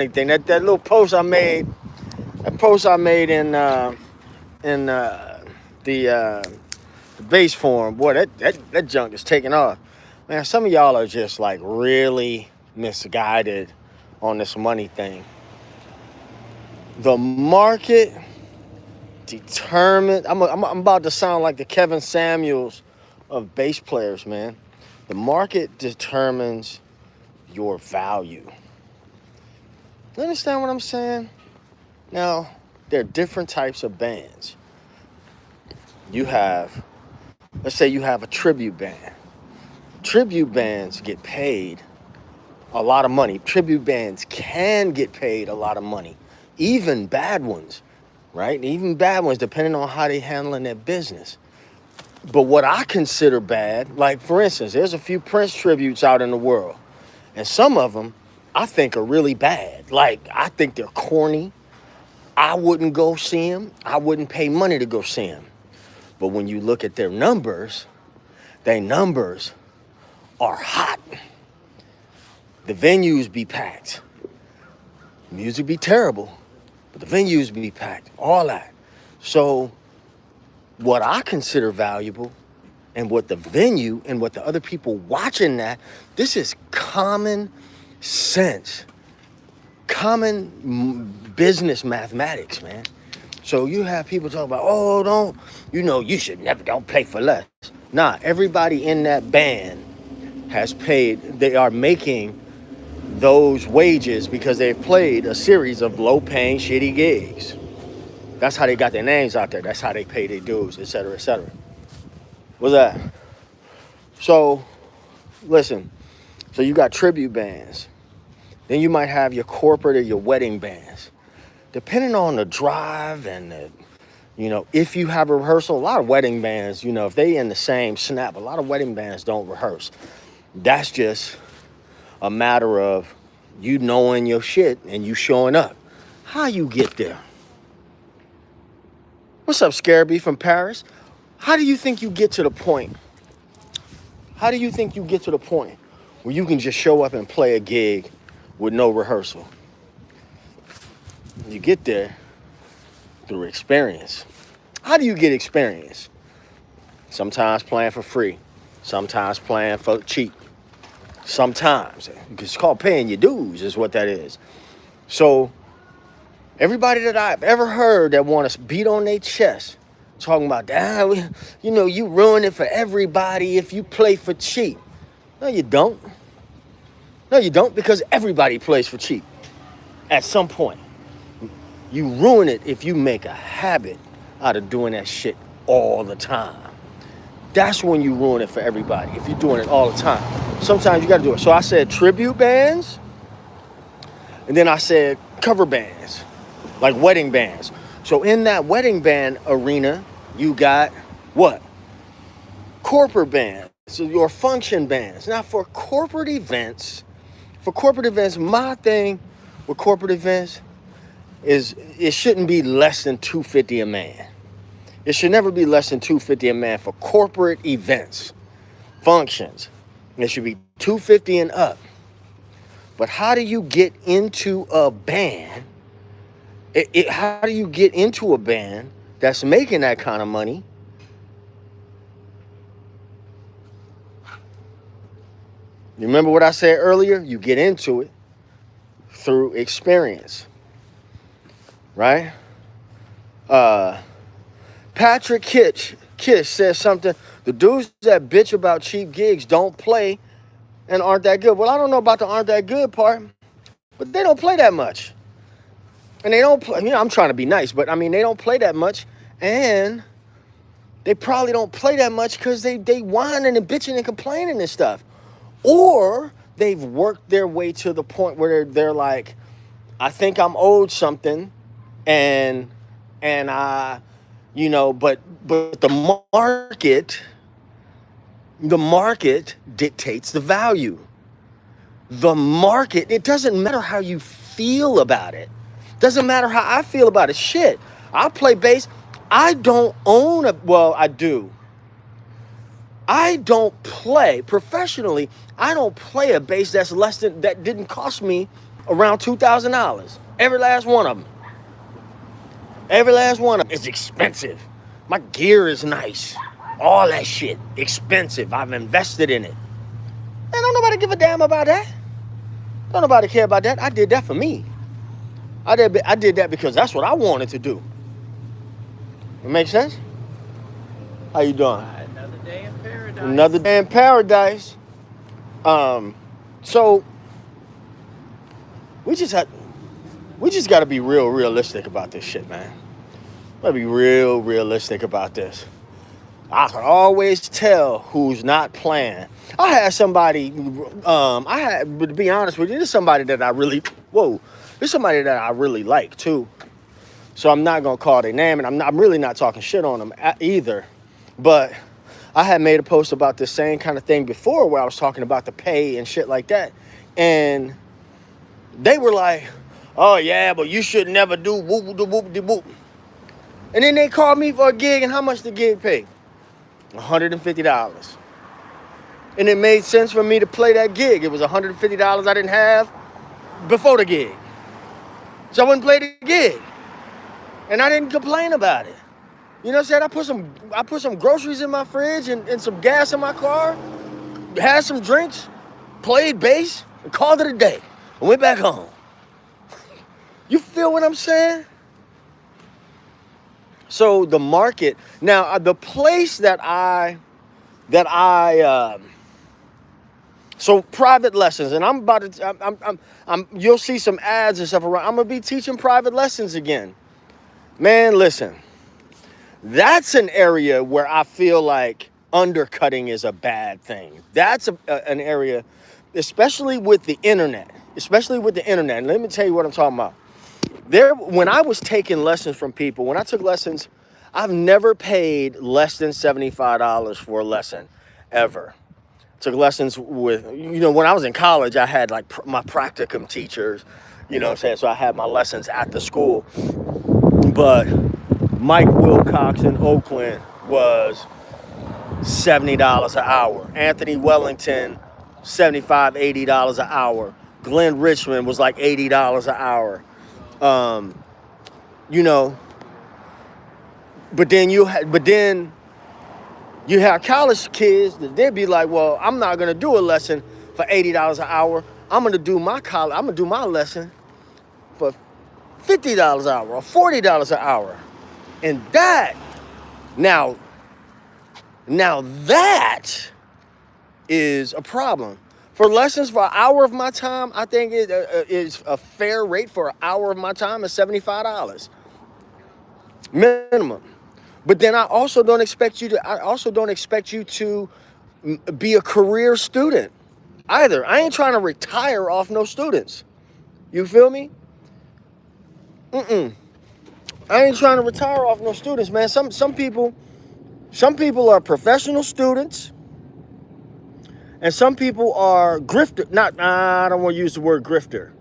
anything. That little post I made, in the base forum, boy, that junk is taking off. Man, some of y'all are just like really misguided on this money thing. The market determined. I'm about to sound like the Kevin Samuels of bass players, man. The market determines your value. You understand what I'm saying? Now, there are different types of bands. You have, let's say you have a tribute band. Tribute bands get paid a lot of money. Tribute bands can get paid a lot of money. Even bad ones, right? Even bad ones, depending on how they handling their business. But what I consider bad, like for instance, there's a few Prince tributes out in the world. And some of them I think are really bad. Like, I think they're corny. I wouldn't go see them. I wouldn't pay money to go see them. But when you look at their numbers are hot. The venues be packed. Music be terrible, but the venues be packed. All that. So what I consider valuable and what the venue and what the other people watching that, this is common sense, common business mathematics, man. So you have people talk about, oh, don't play for less. Nah, everybody in that band has paid, they are making those wages because they've played a series of low-paying, shitty gigs. That's how they got their names out there. That's how they pay their dues, et cetera, et cetera. What's that? So, listen. So you got tribute bands. Then you might have your corporate or your wedding bands. Depending on the drive and if you have a rehearsal, a lot of wedding bands, if they in the same snap, a lot of wedding bands don't rehearse. That's just a matter of you knowing your shit and you showing up. How you get there? What's up, Scarabee from Paris? How do you think you get to the point? How do you think you get to the point where you can just show up and play a gig with no rehearsal? You get there through experience. How do you get experience? Sometimes playing for free. Sometimes playing for cheap. Sometimes. It's called paying your dues is what that is. So everybody that I've ever heard that want to beat on their chest, talking about, you ruin it for everybody if you play for cheap. No, you don't. No, you don't, because everybody plays for cheap at some point. You ruin it if you make a habit out of doing that shit all the time. That's when you ruin it for everybody, if you're doing it all the time. Sometimes you got to do it. So I said tribute bands, and then I said cover bands, like wedding bands. So in that wedding band arena, you got what? Corporate bands, so your function bands. Now for corporate events, my thing with corporate events is it shouldn't be less than $250 a man. It should never be less than $250 a man for corporate events, functions. It should be $250 and up. But how do you get into a band? How do you get into a band that's making that kind of money? You remember what I said earlier? You get into it through experience, right? Patrick Kish says something. The dudes that bitch about cheap gigs don't play and aren't that good. Well, I don't know about the aren't that good part, but they don't play that much. And they don't play, I'm trying to be nice, but they don't play that much. And they probably don't play that much because they whining and bitching and complaining and stuff. Or they've worked their way to the point where they're like, I think I'm owed something, and I, but the market dictates the value. The market, it doesn't matter how you feel about it. Doesn't matter how I feel about it. Shit, I play bass. I don't own I do. I don't play professionally. I don't play a bass that didn't cost me around $2,000. Every last one of them. Every last one of them is expensive. My gear is nice. All that shit, expensive. I've invested in it. And don't nobody give a damn about that. Don't nobody care about that. I did that for me. I did that because that's what I wanted to do. It makes sense? How you doing? Another day in paradise. Another day in paradise. So we just got to be realistic about this shit, man. Gotta be realistic about this. I can always tell who's not playing. I had somebody, but to be honest with you, this is somebody that I really like too. So I'm not gonna call their name, and I'm really not talking shit on them either. But I had made a post about this same kind of thing before, where I was talking about the pay and shit like that, and they were like, "Oh yeah, but you should never do whoop de whoop de whoop." And then they called me for a gig, and how much the gig pay? $150. And it made sense for me to play that gig. It was $150 I didn't have before the gig. So I wouldn't play the gig. And I didn't complain about it. You know what I'm saying? I put some groceries in my fridge and some gas in my car, had some drinks, played bass, and called it a day. And went back home. You feel what I'm saying? So the market, now the place so private lessons, and I'm about to, you'll see some ads and stuff around. I'm gonna be teaching private lessons again. Man, listen, that's an area where I feel like undercutting is a bad thing. That's an area, especially with the internet. And let me tell you what I'm talking about. When I was taking lessons from people, when I took lessons, I've never paid less than $75 for a lesson, ever. Took lessons with, when I was in college, I had like my practicum teachers, you know what I'm saying? So I had my lessons at the school. But Mike Wilcox in Oakland was $70 an hour. Anthony Wellington, $75, $80 an hour. Glenn Richmond was like $80 an hour. But then you have college kids that they'd be like, well, I'm not gonna do a lesson for $80 an hour. I'm gonna do my lesson for $50 an hour or $40 an hour. And that now that is a problem. For lessons for an hour of my time, I think it is a fair rate for an hour of my time is $75 minimum. But then I also don't expect you to be a career student either. I ain't trying to retire off no students. You feel me? I ain't trying to retire off no students, man. Some people are professional students. And some people are grifter. I don't want to use the word grifter,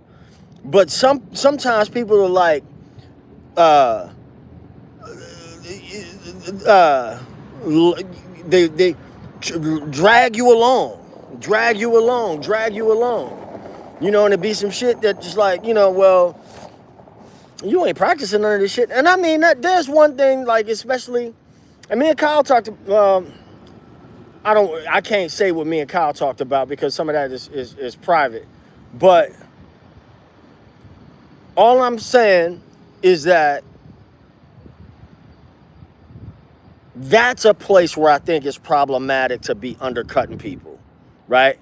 but sometimes people are like, they drag you along, and it be some shit that just like, well, you ain't practicing none of this shit. And I mean, there's one thing, like, especially, and me and Kyle talked to, I can't say what me and Kyle talked about because some of that is private. But all I'm saying is that that's a place where I think it's problematic to be undercutting people, right?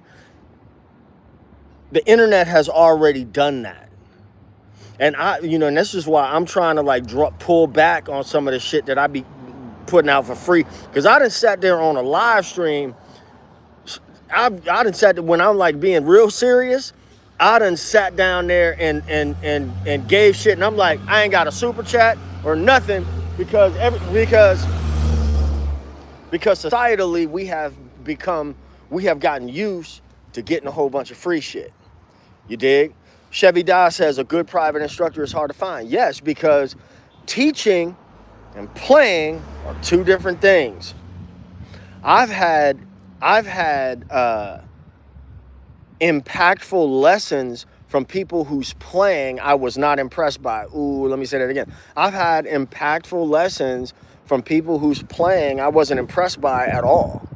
The internet has already done that. And and this is why I'm trying to pull back on some of the shit that I be putting out for free, because I done sat there on a live stream. I done sat there when I'm like being real serious. I done sat down there and gave shit, and I'm like, I ain't got a super chat or nothing because societally we have gotten used to getting a whole bunch of free shit. You dig? Chevy Dye says a good private instructor is hard to find. Yes, because teaching and playing are two different things. I've had impactful lessons from people whose playing I was not impressed by. Ooh, let me say that again. I've had impactful lessons from people whose playing I wasn't impressed by at all.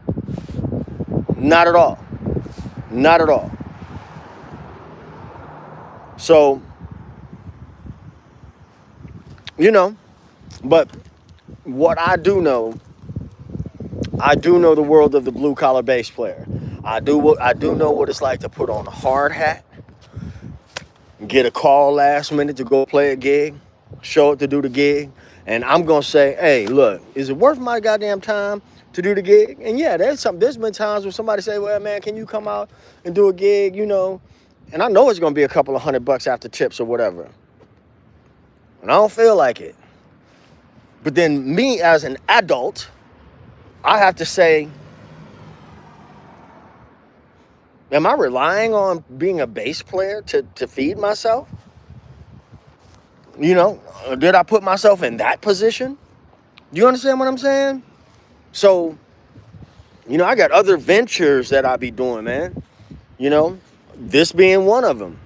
Not at all. Not at all. So, you know, but what I do know the world of the blue collar bass player. I do know what it's like to put on a hard hat, get a call last minute to go play a gig, show up to do the gig, and I'm gonna say, hey, look, is it worth my goddamn time to do the gig? And yeah, there's been times where somebody say, well, man, can you come out and do a gig, you know? And I know it's gonna be a couple of $100 after tips or whatever. And I don't feel like it. But then me as an adult, I have to say, am I relying on being a bass player to feed myself? You know, did I put myself in that position? Do you understand what I'm saying? So, you know, I got other ventures that I be doing, man. You know, this being one of them.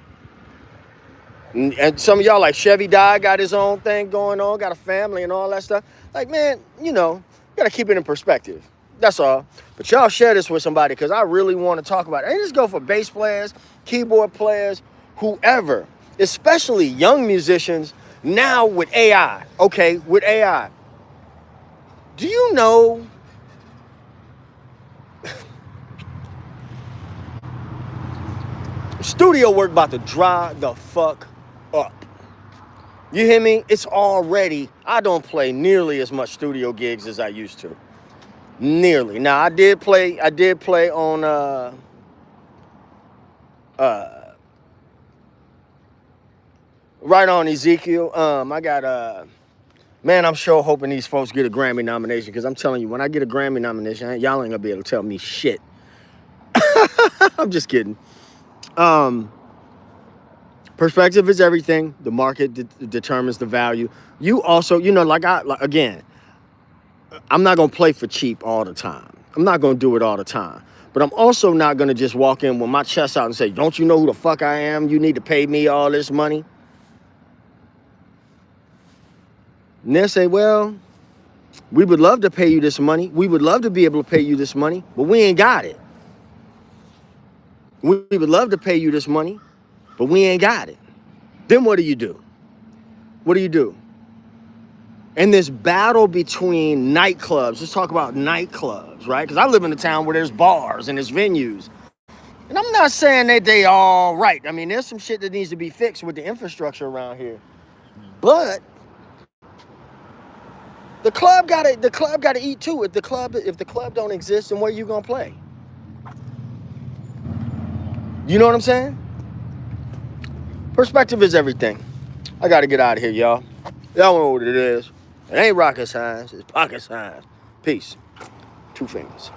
And some of y'all like Chevy Dye got his own thing going on, got a family and all that stuff. Like, man, you know, got to keep it in perspective. That's all. But y'all share this with somebody because I really want to talk about it. And just go for bass players, keyboard players, whoever, especially young musicians now with AI. Okay, with AI. Do you know studio work about to dry the fuck up? You hear me? It's already, I don't play nearly as much studio gigs as I used to. Nearly. Now I did play on right on Ezekiel. I got man, I'm sure hoping these folks get a Grammy nomination because I'm telling you, when I get a Grammy nomination, y'all ain't gonna be able to tell me shit. I'm just kidding. Perspective is everything. The market determines the value. You also, you know, again, I'm not going to play for cheap all the time. I'm not going to do it all the time. But I'm also not going to just walk in with my chest out and say, don't you know who the fuck I am? You need to pay me all this money. And they'll say, well, we would love to pay you this money. We would love to be able to pay you this money, but we ain't got it. We would love to pay you this money, but we ain't got it. Then what do you do? What do you do? And this battle between nightclubs, let's talk about nightclubs, right? Because I live in a town where there's bars and there's venues. And I'm not saying that they all right. I mean, there's some shit that needs to be fixed with the infrastructure around here. But the club gotta eat too. If the club don't exist, then where you gonna play? You know what I'm saying? Perspective is everything. I gotta get out of here, y'all. Y'all know what it is. It ain't rocket science, it's pocket science. Peace. 2 fingers.